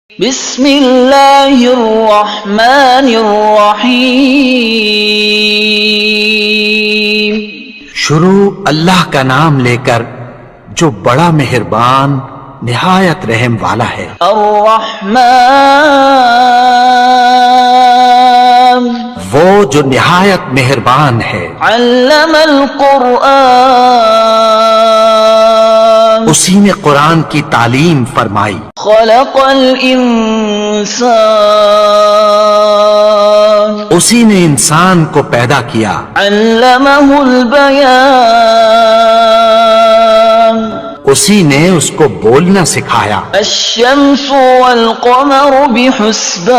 بسم اللہ الرحمن الرحیم۔ شروع اللہ کا نام لے کر جو بڑا مہربان نہایت رحم والا ہے۔ الرحمن وہ جو نہایت مہربان ہے۔ علم القرآن اسی نے قرآن کی تعلیم فرمائی۔ خلق الانسان اسی نے انسان کو پیدا کیا۔ علمہ البیان اسی نے اس کو بولنا سکھایا۔ الشمس والقمر بحسبان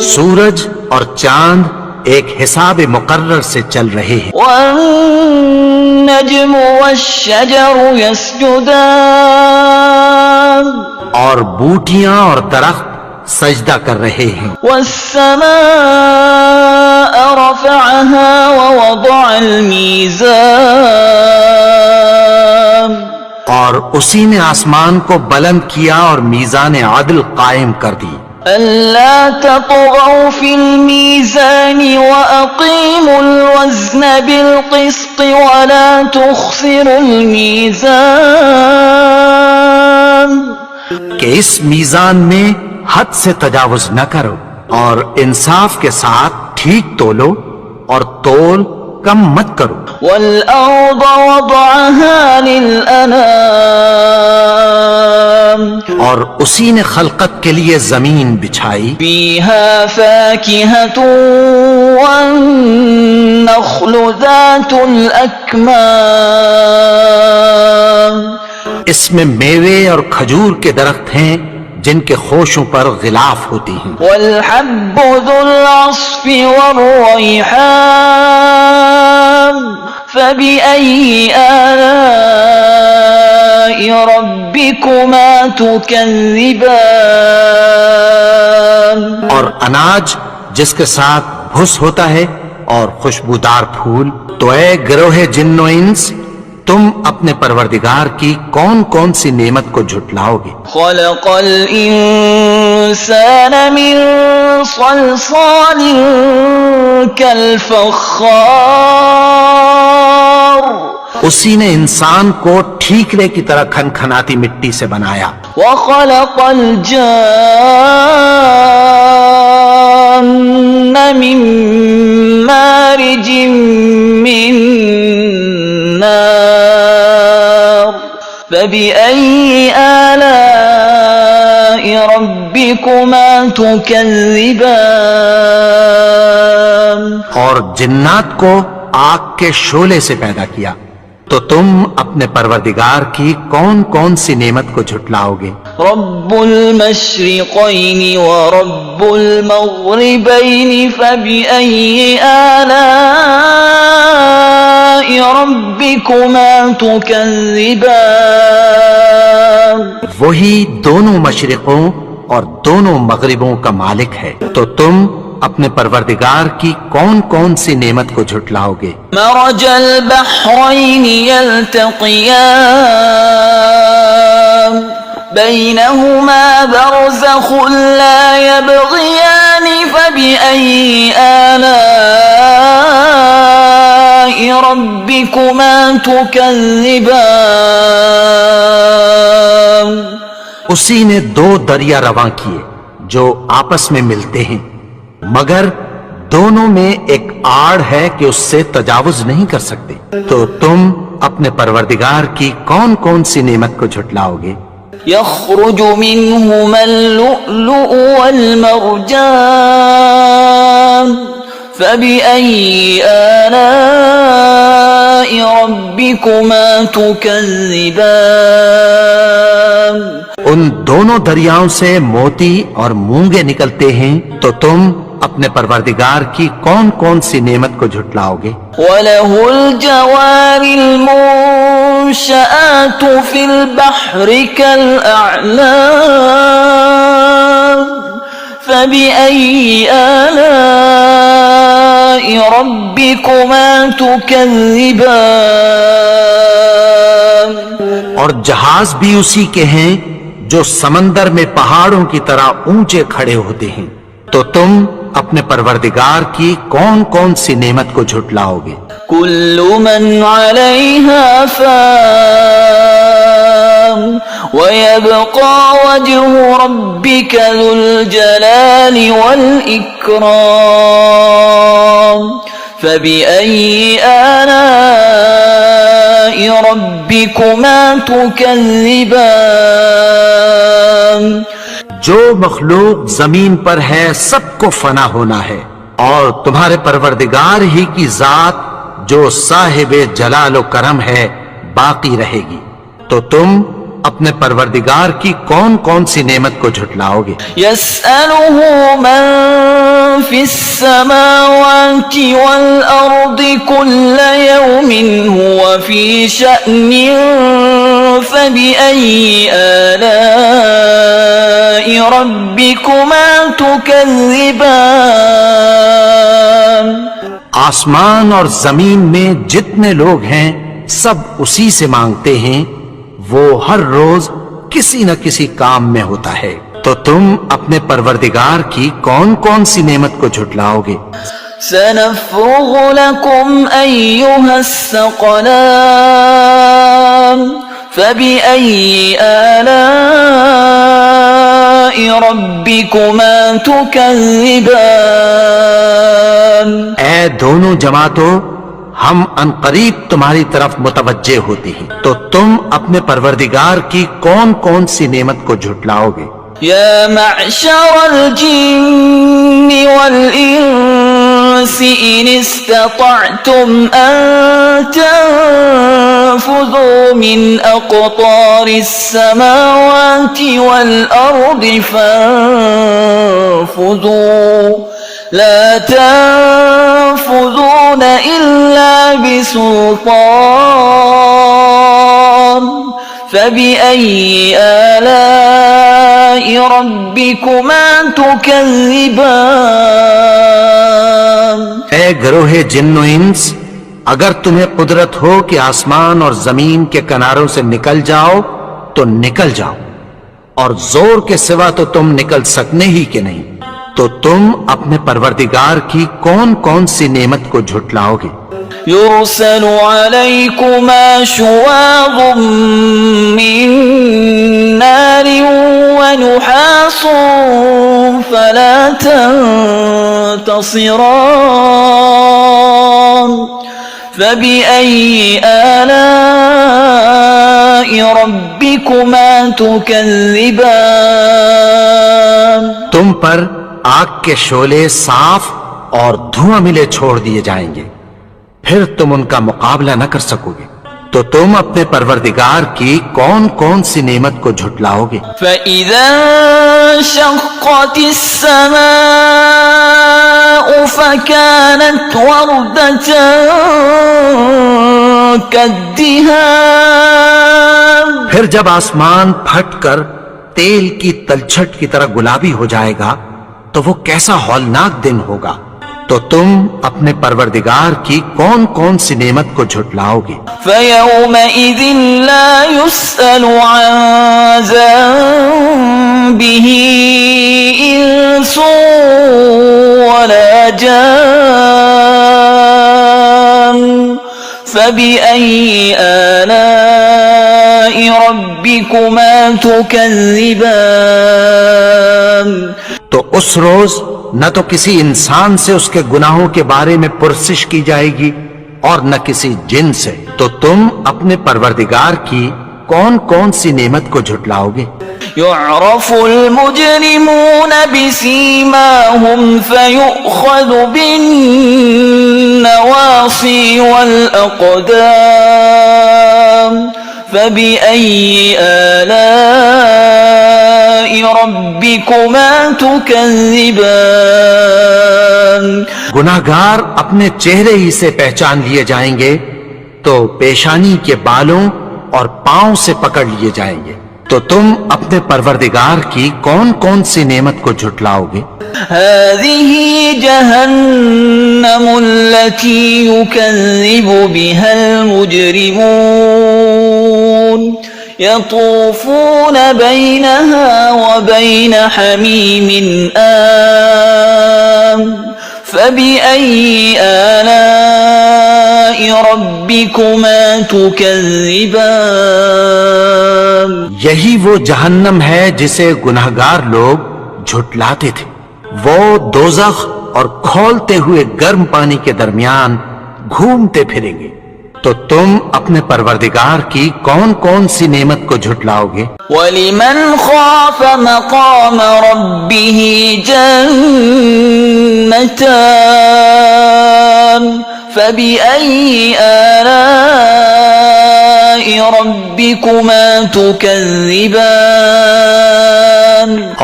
سورج اور چاند ایک حساب مقرر سے چل رہے ہیں۔ والنجم والشجر يسجدان اور بوٹیاں اور درخت سجدہ کر رہے ہیں۔ والسماء رفعها ووضع الميزان اور اسی نے آسمان کو بلند کیا اور میزان عدل قائم کر دی۔ ألا تطغوا في الميزان وأقيموا الوزن بالقسط ولا تخسروا الميزان کہ اس میزان میں حد سے تجاوز نہ کرو اور انصاف کے ساتھ ٹھیک تولو اور تول کم مت کرو۔ والأرض وضعها للأنام اور اسی نے خلقت کے لیے زمین بچھائی۔ فيها فاكهة والنخل ذات الأكمام اس میں میوے اور کھجور کے درخت ہیں جن کے خوشوں پر غلاف ہوتی ہیں۔ والحب ذو العصف والريحان فبأي آلاء ربكما تكذبان اور اناج جس کے ساتھ بھس ہوتا ہے اور خوشبودار پھول۔ تو اے گروہ جن و انس، تم اپنے پروردگار کی کون کون سی نعمت کو جھٹلاؤ گے؟ خلق الإنسان من صلصال كالفخار اسی نے انسان کو ٹھیکرے کی طرح کھنکھناتی مٹی سے بنایا۔ وخلق الجان من مارج من نار فبأي آلاء ربكما تكذبان اور جنات کو آگ کے شعلے سے پیدا کیا، تو تم اپنے پروردگار کی کون کون سی نعمت کو جھٹلاؤ گے؟ رب المشرقين ورب المغربين فبأي آلاء ربكما تكذبان وہی دونوں مشرقوں اور دونوں مغربوں کا مالک ہے، تو تم اپنے پروردگار کی کون کون سی نعمت کو جھٹلاؤ گے؟ مرج البحرين يلتقيان بينهما برزخ لا يبغيان فبأي آلاء ربكما تكذبان اسی نے دو دریا رواں کیے جو آپس میں ملتے ہیں، مگر دونوں میں ایک آڑ ہے کہ اس سے تجاوز نہیں کر سکتے۔ تو تم اپنے پروردگار کی کون کون سی نعمت کو جھٹلاؤ گے؟ يخرج منهما اللؤلؤ والمرجان فبأي آلاء ربكما تكذبان ان دونوں دریاؤں سے موتی اور مونگے نکلتے ہیں، تو تم اپنے پروردگار کی کون کون سی نعمت کو جھٹلاؤ گے؟ وله الجوار المنشآت في البحر كالأعلام فبأي آلاء ربكما تكذبان اور جہاز بھی اسی کے ہیں جو سمندر میں پہاڑوں کی طرح اونچے کھڑے ہوتے ہیں، تو تم اپنے پروردگار کی کون کون سی نعمت کو جھٹلاؤ گے؟ كل من عليها فان ويبقى وجه ربك ذو الجلال والإكرام فبأي آلاء ربكما تكذبان؟ جو مخلوق زمین پر ہے سب کو فنا ہونا ہے، اور تمہارے پروردگار ہی کی ذات جو صاحب جلال و کرم ہے باقی رہے گی، تو تم اپنے پروردگار کی کون کون سی نعمت کو جھٹلاؤ گے؟ يسأله من في السماوات والأرض كل يوم هو في شأن فبأي آلاء ربكما تكذبان؟ آسمان اور زمین میں جتنے لوگ ہیں سب اسی سے مانگتے ہیں، وہ ہر روز کسی نہ کسی کام میں ہوتا ہے، تو تم اپنے پروردگار کی کون کون سی نعمت کو جھٹلاؤ گے؟ سنفرغ لكم أيها الثقلان فبأي آلاء ربكما تكذبان؟ اے دونوں جماعتوں، ہم عنقریب تمہاری طرف متوجہ ہوتے ہیں، تو تم اپنے پروردگار کی کون کون سی نعمت کو جھٹلاؤ گے؟ يا معشر الجن والإنس إن استطعتم أن تنفذوا من أقطار السماوات والأرض فانفذوا لا تنفذون إلا بسلطان فبأي آلاء ربكما تكذبان؟ اے گروہ جن و انس، اگر تمہیں قدرت ہو کہ آسمان اور زمین کے کناروں سے نکل جاؤ تو نکل جاؤ، اور زور کے سوا تو تم نکل سکنے ہی کہ نہیں، تو تم اپنے پروردگار کی کون کون سی نعمت کو جھٹلاؤ گے؟ يرسل عليكما شواظ من نار ونحاس فلا تنتصران فبأي آلاء ربكما تكذبان؟ تم پر آگ کے شعلے صاف اور دھواں ملے چھوڑ دیے جائیں گے، پھر تم ان کا مقابلہ نہ کر سکو گے، تو تم اپنے پروردگار کی کون کون سی نعمت کو جھٹلاؤ گے؟ فَإِذَا انشَقَّتِ السَّمَاءُ فَكَانَتْ وَرْدَةً كَالدِّهَانِ؟ پھر جب آسمان پھٹ کر تیل کی تلچھٹ کی طرح گلابی ہو جائے گا تو وہ کیسا ہولناک دن ہوگا، تو تم اپنے پروردگار کی کون کون سی نعمت کو جھٹلاؤ گے؟ فَيَوْمَئِذٍ لَا يُسْأَلُ عَنْ ذَنبِهِ إِنسٌ وَلَا جَانٌ فَبِأَيِّ آلَاءِ رَبِّكُمَا تُكَذِّبَانِ؟ تو اس روز نہ تو کسی انسان سے اس کے گناہوں کے بارے میں پرسش کی جائے گی اور نہ کسی جن سے، تو تم اپنے پروردگار کی کون کون سی نعمت کو جھٹلاؤ گے؟ يعرف المجرمون بسيماهم فيؤخذ بالنواصي والأقدام فبأي آلاء ربكما تكذبان؟ گناہگار اپنے چہرے ہی سے پہچان لیے جائیں گے تو پیشانی کے بالوں اور پاؤں سے پکڑ لیے جائیں گے، تو تم اپنے پروردگار کی کون کون سی نعمت کو جھٹلاؤ گے؟ هذه جهنم التي يكذب بها المجرمون يطوفون بينها وبين حميم آن فبأي آلاء ربكما تكذبان. یہی وہ جہنم ہے جسے گنہگار لوگ جھٹلاتے تھے. وہ دوزخ اور کھولتے ہوئے گرم پانی کے درمیان گھومتے پھریں گے. تو تم اپنے پروردگار کی کون کون سی نعمت کو جھٹلاؤ گے؟ وَلِمَنْ خَافَ مَقَامَ رَبِّهِ جَنَّتَانِ فَبِأَيِّ آلَاءِ رَبِّكُمَا تُكَذِّبَانِ.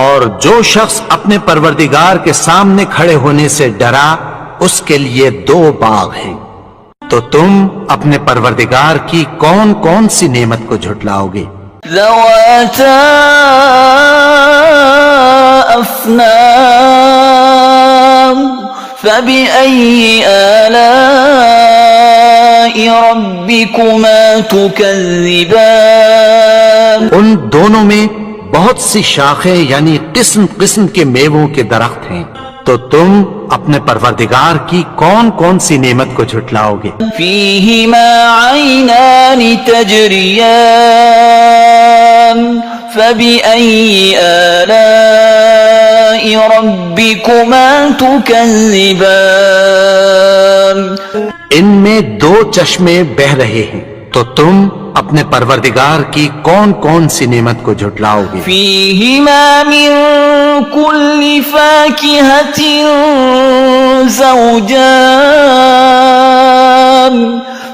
اور جو شخص اپنے پروردگار کے سامنے کھڑے ہونے سے ڈرا اس کے لیے 2 باغ ہیں. تو تم اپنے پروردگار کی کون کون سی نعمت کو جھٹلاؤ گے؟ ذواتا افنان فبأي آلاء ربكما تكذبان. ان دونوں میں بہت سی شاخیں یعنی قسم قسم کے میووں کے درخت ہیں. تو تم اپنے پروردگار کی کون کون سی نعمت کو جھٹلاؤ گے؟ فيهما عينان تجريان فبأي آلاء ربكما تكذبان. ان میں 2 چشمے بہ رہے ہیں. تو تم اپنے پروردگار کی کون کون سی نعمت کو جھٹلاؤ گے؟ فيهما من كل فاكهة زوجان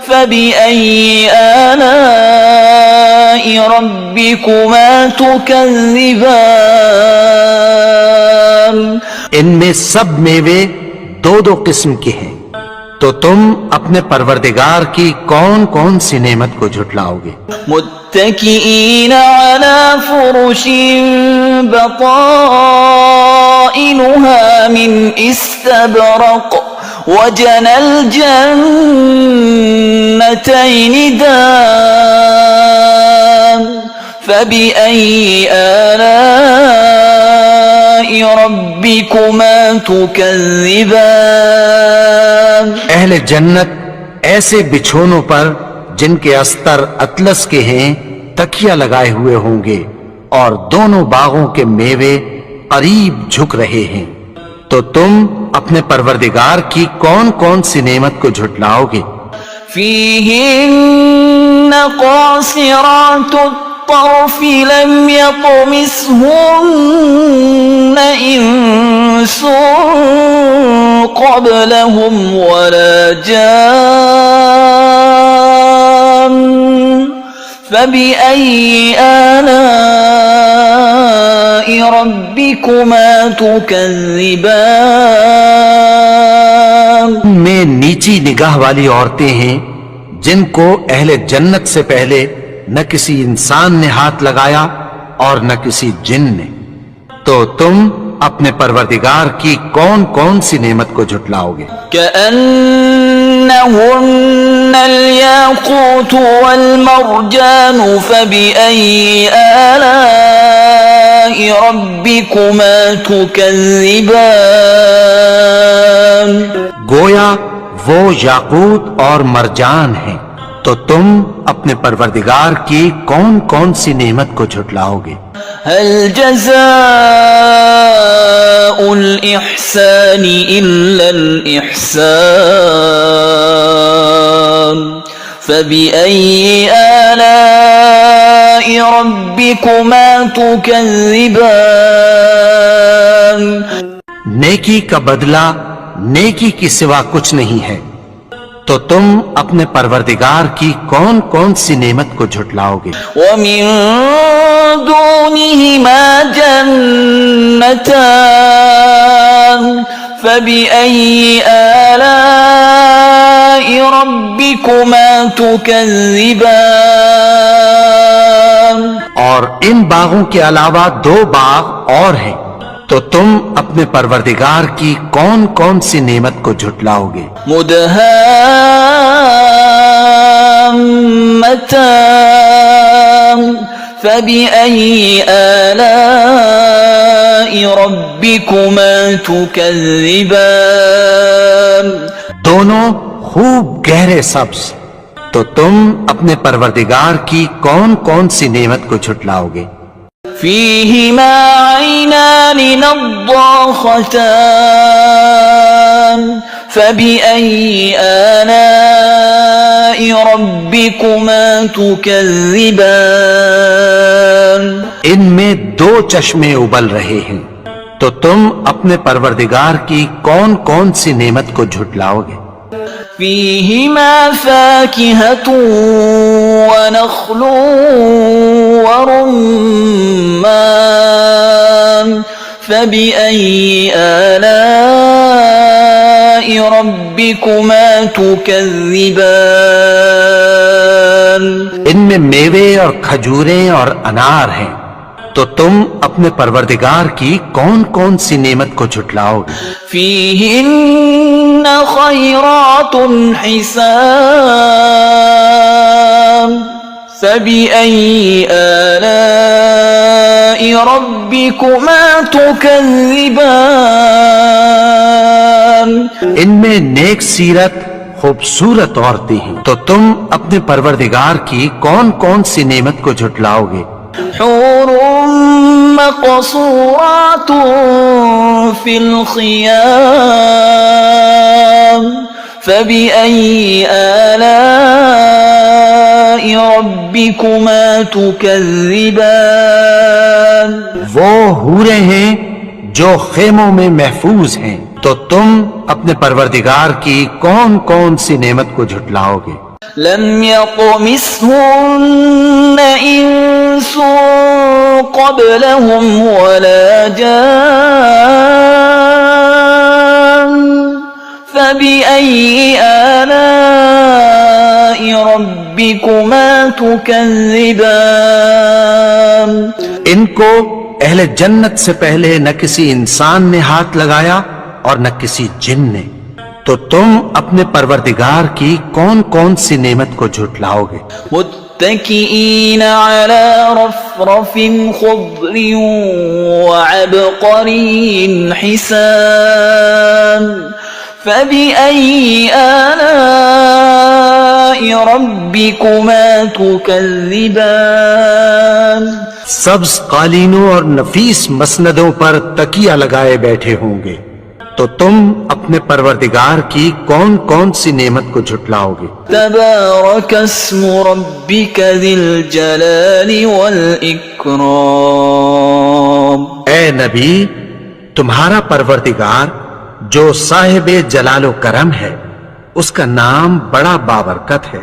فبأي آلاء ربكما تكذبان. ان میں سب میوے 2 قسم کے ہیں. تو تم اپنے پروردگار کی کون کون سی نعمت کو جھٹلاؤ گے؟ متكئين على فرش بطائنها من استبرق وجنى الجنتين دان فبأي آلاء ربكما تكذبان. اہل جنت ایسے بچھونوں پر جن کے استر اطلس کے ہیں تکیہ لگائے ہوئے ہوں گے اور دونوں باغوں کے میوے قریب جھک رہے ہیں. تو تم اپنے پروردگار کی کون کون سی نعمت کو جھٹلاؤ گے؟ فيهن قاصرات الطرف لم يطمثهن إنس قبلهم ولا جان فبأي آلاء ربكما تكذبان. میں نیچی نگاہ والی عورتیں ہیں جن کو اہل جنت سے پہلے نہ کسی انسان نے ہاتھ لگایا اور نہ کسی جن نے. تو تم اپنے پروردگار کی کون کون سی نعمت کو جھٹلاؤ گے؟ كأنهن الياقوت والمرجان فبأي آلاء ربكما تكذبان. گویا وہ یاقوت اور مرجان ہیں. تو تم اپنے پروردگار کی کون کون سی نعمت کو جھٹلاؤ گے؟ هل جزاء الإحسان إلا الإحسان فبأي آلاء ربكما تكذبان. نیکی کا بدلہ نیکی کی سوا کچھ نہیں ہے. تو تم اپنے پروردگار کی کون کون سی نعمت کو جھٹلاؤ گے؟ ومن دونهما جنتان فبأي آلاء ربكما تكذبان. اور ان باغوں کے علاوہ 2 باغ اور ہیں. تو تم اپنے پروردگار کی کون کون سی نعمت کو جھٹلاؤ گے؟ مدهامتان فبأي آلاء ربكما تكذبان دونوں خوب گہرے سبز، تو تم اپنے پروردگار کی کون کون سی نعمت کو جھٹلاؤ گے؟ فيهما عينان نضاختان فبأي آلاء ربكما تكذبان ان میں دو چشمے ابل رہے ہیں، تو تم اپنے پروردگار کی کون کون سی نعمت کو جھٹلاؤ گے؟ فيهما فاكهة ونخل ورمان فبأي آلاء ربكما تكذبان ان میں میوے اور کھجوریں اور انار ہیں، تو تم اپنے پروردگار کی کون کون سی نعمت کو جھٹلاؤ گے؟ فيهن خيرات حسان فبأي آلاء ربكما تكذبان ان میں نیک سیرت خوبصورت عورتیں ہیں، تو تم اپنے پروردگار کی کون کون سی نعمت کو جھٹلاؤ گے؟ حور مقصورات في الخيام فبأي آلاء ربكما تكذبان وہ حوریں ہیں جو خیموں میں محفوظ ہیں، تو تم اپنے پروردگار کی کون کون سی نعمت کو جھٹلاؤ گے؟ لم يطمثهن إنس قبلهم ولا جان فبأي آلاء ربكما تكذبان ان کو اہل جنت سے پہلے نہ کسی انسان نے ہاتھ لگایا اور نہ کسی جن نے، تو تم اپنے پروردگار کی کون کون سی نعمت کو جھٹلاؤ گے؟ متكئين على رفرف خضر وعبقري حسان فبأي آلاء ربكما تكذبان سبز قالینوں اور نفیس مسندوں پر تکیہ لگائے بیٹھے ہوں گے، تو تم اپنے پروردگار کی کون کون سی نعمت کو جھٹلاؤ گے؟ تبارك اسم ربك ذي الجلال والإكرام اے نبی، تمہارا پروردگار جو صاحب جلال و کرم ہے، اس کا نام بڑا بابرکت ہے۔